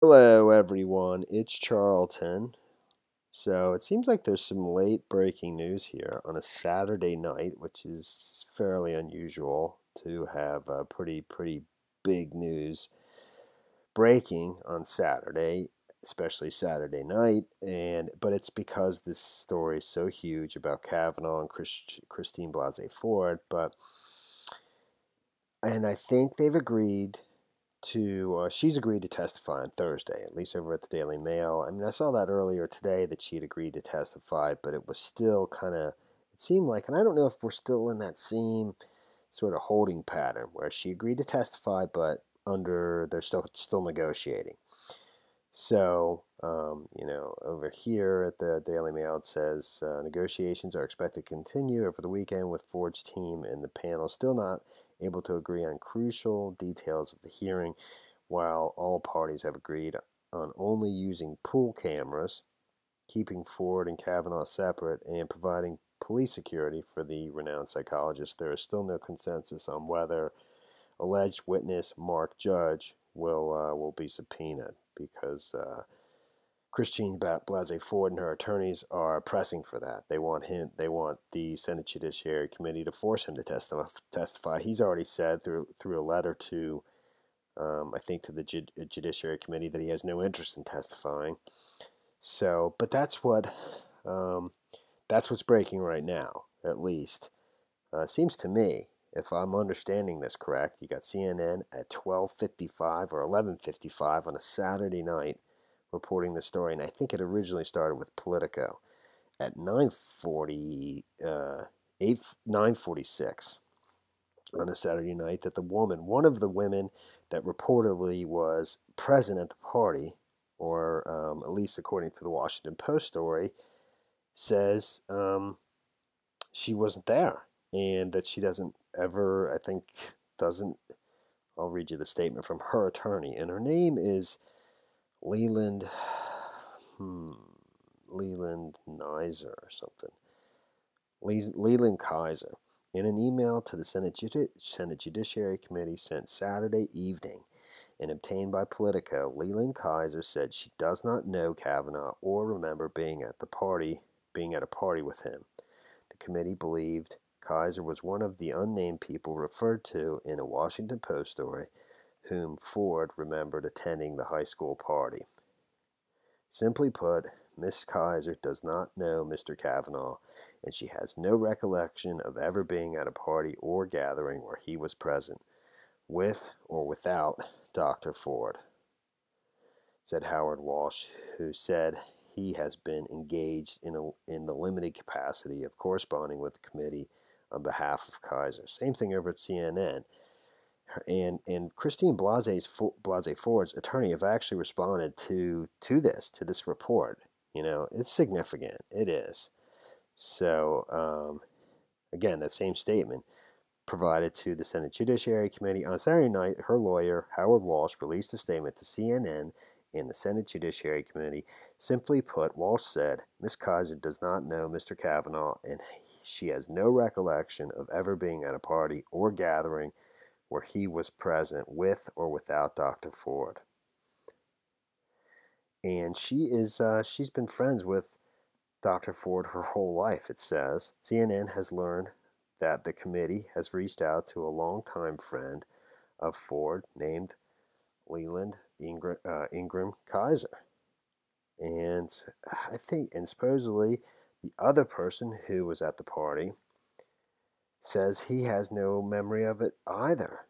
Hello, everyone. It's Charlton. So it seems like there's some late breaking news here on a Saturday night, which is fairly unusual to have pretty big news breaking on Saturday, especially Saturday night. But it's because this story is so huge about Kavanaugh and Christine Blasey Ford. And I think they've agreed she's agreed to testify on Thursday, at least over at the Daily Mail. I mean, I saw that earlier today that she had agreed to testify, but it was still it seemed like, and I don't know if we're still in that same sort of holding pattern where she agreed to testify, but they're still negotiating. So, over here at the Daily Mail, it says negotiations are expected to continue over the weekend with Ford's team and the panel still not able to agree on crucial details of the hearing, while all parties have agreed on only using pool cameras, keeping Ford and Kavanaugh separate, and providing police security for the renowned psychologist. There is still no consensus on whether alleged witness Mark Judge will be subpoenaed because Christine Blasey Ford and her attorneys are pressing for that. They want him. They want the Senate Judiciary Committee to force him to testify. He's already said through a letter to, I think, to the Judiciary Committee that he has no interest in testifying. So, but um, that's what's breaking right now, at least. Seems to me, if I'm understanding this correct, you got CNN at 12:55 or 11:55 on a Saturday night reporting the story, and I think it originally started with Politico at 9:46 on a Saturday night that one of the women that reportedly was present at the party, or at least according to the Washington Post story, says she wasn't there and that she doesn't ever, I think, doesn't. I'll read you the statement from her attorney, and her name is Leland, Leland Nizer or something. Leland Kaiser. In an email to the Senate Judiciary Committee sent Saturday evening and obtained by Politico, Leland Kaiser said she does not know Kavanaugh or remember being at a party with him. The committee believed Kaiser was one of the unnamed people referred to in a Washington Post story whom Ford remembered attending the high school party. Simply put, Miss Kaiser does not know Mr. Kavanaugh, and she has no recollection of ever being at a party or gathering where he was present, with or without Dr. Ford, said Howard Walsh, who said he has been engaged in the limited capacity of corresponding with the committee on behalf of Kaiser. Same thing over at CNN. And Christine Blasey Ford's attorney have actually responded to this report. You know, it's significant. It is. So again, that same statement provided to the Senate Judiciary Committee on Saturday night. Her lawyer Howard Walsh released a statement to CNN in the Senate Judiciary Committee. Simply put, Walsh said, Ms. Kaiser does not know Mr. Kavanaugh, and she has no recollection of ever being at a party or gathering where he was present with or without Dr. Ford. And she's been friends with Dr. Ford her whole life, it says. CNN has learned that the committee has reached out to a longtime friend of Ford named Leland Ingram Kaiser. And and supposedly the other person who was at the party says he has no memory of it either.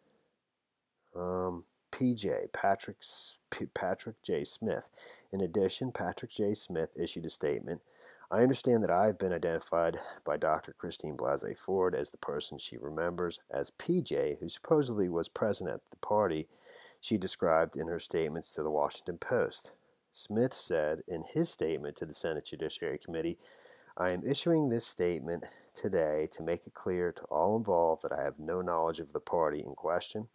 Patrick J. Smith. In addition, Patrick J. Smith issued a statement. I understand that I have been identified by Dr. Christine Blasey Ford as the person she remembers as PJ, who supposedly was present at the party she described in her statements to the Washington Post. Smith said in his statement to the Senate Judiciary Committee, I am issuing this statement today to make it clear to all involved that I have no knowledge of the party in question,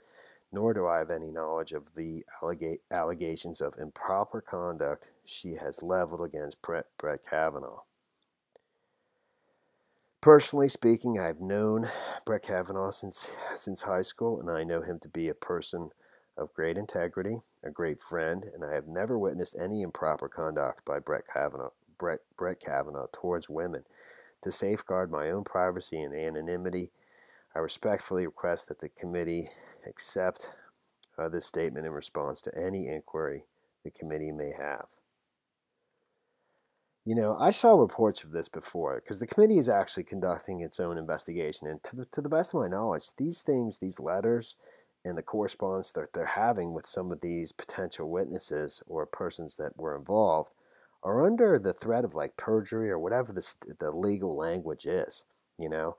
nor do I have any knowledge of the allegations of improper conduct she has leveled against Brett Kavanaugh. Personally speaking, I've known Brett Kavanaugh since high school, and I know him to be a person of great integrity, a great friend, and I have never witnessed any improper conduct by Brett Kavanaugh towards women. To safeguard my own privacy and anonymity, I respectfully request that the committee accept this statement in response to any inquiry the committee may have. You know, I saw reports of this before because the committee is actually conducting its own investigation. And to the best of my knowledge, these things, these letters, and the correspondence that they're having with some of these potential witnesses or persons that were involved are under the threat of like perjury or whatever the legal language is. You know,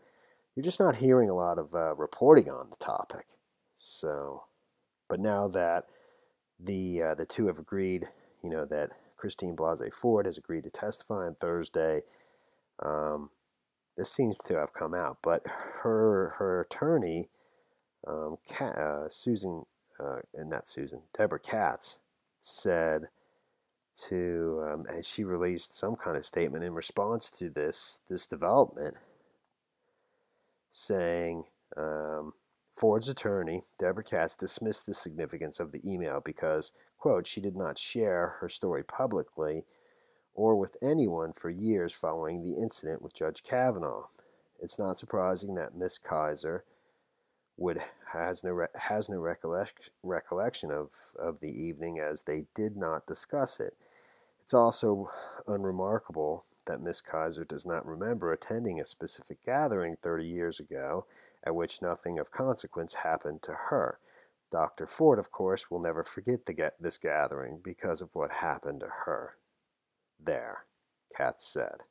you're just not hearing a lot of reporting on the topic. So, but now that the two have agreed, you know, that Christine Blasey Ford has agreed to testify on Thursday. This seems to have come out, but her attorney, Deborah Katz, said she released some kind of statement in response to this development, saying Ford's attorney, Deborah Katz, dismissed the significance of the email because, quote, she did not share her story publicly or with anyone for years following the incident with Judge Kavanaugh. It's not surprising that Ms. Kaiser has no recollection of the evening, as they did not discuss it. It's also unremarkable that Ms. Kaiser does not remember attending a specific gathering 30 years ago at which nothing of consequence happened to her. Dr. Ford, of course, will never forget this gathering because of what happened to her there, Katz said.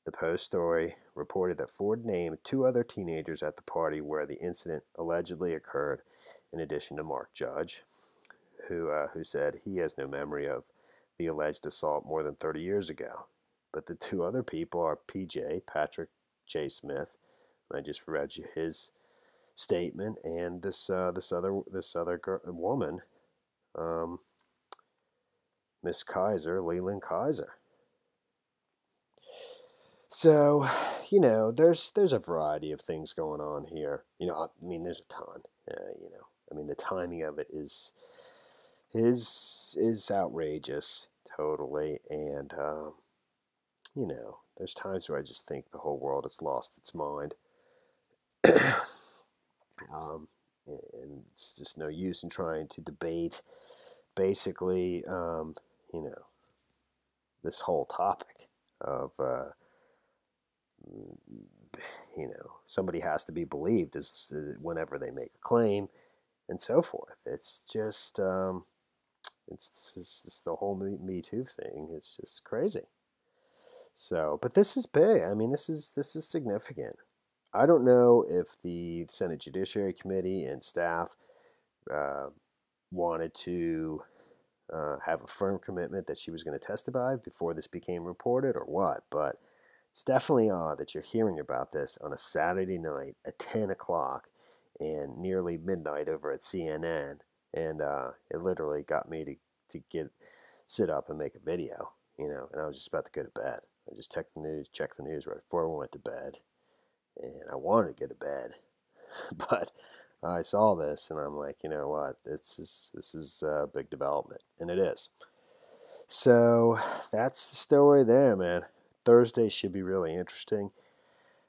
The Post story reported that Ford named 2 other teenagers at the party where the incident allegedly occurred, in addition to Mark Judge, who said he has no memory of the alleged assault more than 30 years ago. But the 2 other people are Patrick J. Smith, and I just read you his statement, and this other woman, Miss Kaiser, Leland Kaiser. So, you know, there's a variety of things going on here. You know, I mean, there's a ton. You know, I mean, the timing of it is outrageous, totally, and you know, there's times where I just think the whole world has lost its mind. And it's just no use in trying to debate basically, you know, this whole topic of, you know, somebody has to be believed as whenever they make a claim and so forth. It's just the whole Me Too thing. It's just crazy. So, but this is big. I mean, this is significant. I don't know if the Senate Judiciary Committee and staff wanted to have a firm commitment that she was going to testify before this became reported or what, but it's definitely odd that you're hearing about this on a Saturday night at 10 o'clock and nearly midnight over at CNN, and it literally got me to sit up and make a video, you know, and I was just about to go to bed. I just checked the news right before I went to bed, and I wanted to go to bed, but I saw this and I'm like, you know what, this is a big development, and it is. So that's the story there, man. Thursday should be really interesting.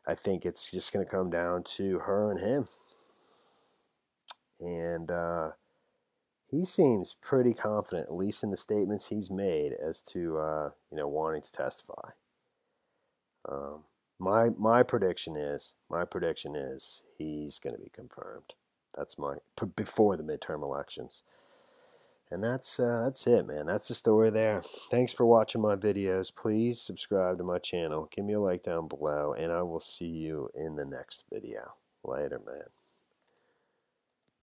I think it's just going to come down to her and him, and he seems pretty confident, at least in the statements he's made, as to you know, wanting to testify. My prediction is he's going to be confirmed. That's before the midterm elections. And that's it, man. That's the story there. Thanks for watching my videos. Please subscribe to my channel. Give me a like down below, and I will see you in the next video. Later, man.